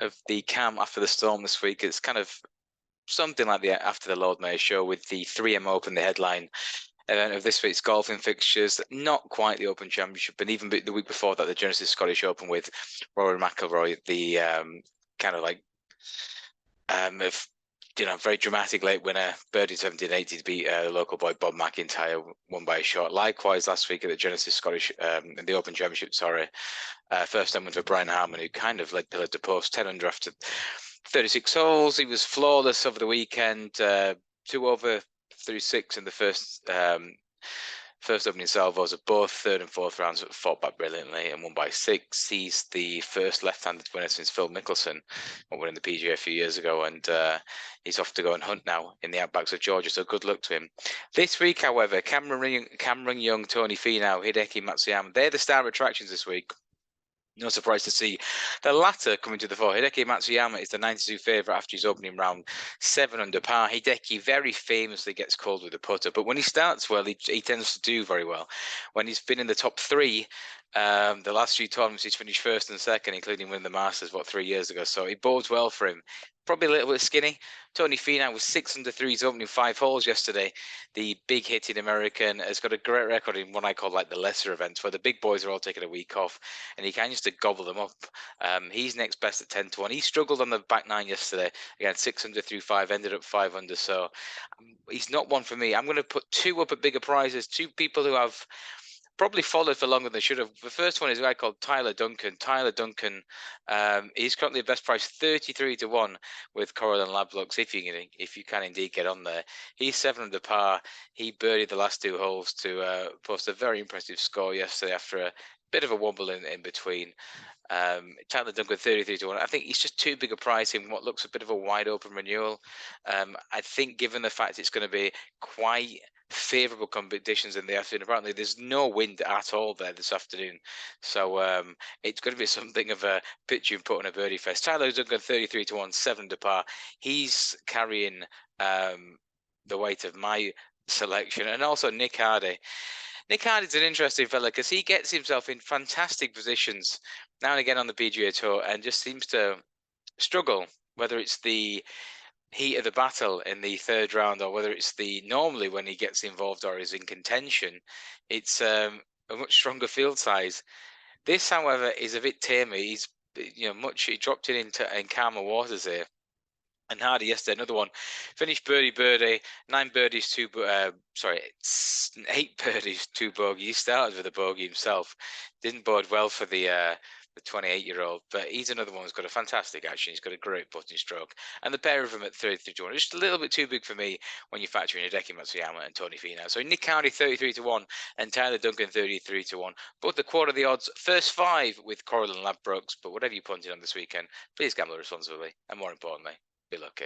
of the Cam after the storm this week. It's kind of something like the after the Lord Mayor show, with the 3M Open, the headline event of this week's golfing fixtures. Not quite the Open Championship, and even the week before that, the Genesis Scottish Open with Rory McIlroy, the kind of like if, very dramatic late winner, birdie 1780 to beat the local boy Bob McIntyre, won by a shot. Likewise, last week at the Genesis Scottish, the Open Championship, first time win for Brian Harman, who kind of led pillar to post, 10 under after 36 holes. He was flawless over the weekend, 2 over through 6 in the first opening salvos of both third and fourth rounds, fought back brilliantly and won by 6. He's the first left-handed winner since Phil Mickelson, winning the PGA a few years ago, and he's off to go and hunt now in the outbacks of Georgia, so good luck to him. This week, however, Cameron Young, Tony Finau, Hideki Matsuyama, they're the star attractions this week. No surprise to see the latter coming to the fore. Hideki Matsuyama is the 92 favourite after his opening round, 7 under par. Hideki very famously gets called with a putter, but when he starts well, he tends to do very well. When he's been in the top 3, the last few tournaments, he's finished first and second, including winning the Masters, 3 years ago. So it bodes well for him. Probably a little bit skinny. Tony Finau was 6 under 3 his opening 5 holes yesterday. The big hitting American has got a great record in what I call like the lesser events, where the big boys are all taking a week off, and he can just to gobble them up. He's next best at 10-1. He struggled on the back 9 yesterday. Again, 6 under through 5, ended up 5 under. So he's not one for me. I'm going to put 2 up at bigger prizes. 2 people who have probably followed for longer than they should have. The first one is a guy called Tyler Duncan. Tyler Duncan, he's currently the best price, 33-1 with Coral and Lablux, if you can indeed get on there. He's 7 under par. He birdied the last 2 holes to post a very impressive score yesterday after a bit of a wobble in between. Tyler Duncan, 33-1. I think he's just too big a price in what looks a bit of a wide open renewal. I think given the fact it's going to be quite favourable conditions in the afternoon, apparently there's no wind at all there this afternoon, so it's going to be something of a pitch and put on a birdie fest. Tyler Duncan, 33-1, 7 under par. He's carrying the weight of my selection, and also Nick Hardy. Nick Hardy's an interesting fella because he gets himself in fantastic positions now and again on the PGA Tour and just seems to struggle, whether it's the heat of the battle in the 3rd round or whether it's the normally when he gets involved or is in contention, it's a much stronger field size. This, however, is a bit tamer. He's he dropped in calmer waters here. And Hardy yesterday, another one, finished birdie, 9 birdies, 8 birdies, 2 bogeys. He started with a bogey himself. Didn't bode well for the 28-year-old, but he's another one who's got a fantastic action. He's got a great putting stroke. And the pair of them at 33-1, just a little bit too big for me when you factor in Hideki Matsuyama and Tony Finau. So Nick Hardy, 33-1, and Tyler Duncan, 33-1. Both the quarter of the odds, first 5 with Coral and Ladbrokes. But whatever you punted on this weekend, please gamble responsibly. And more importantly, be lucky.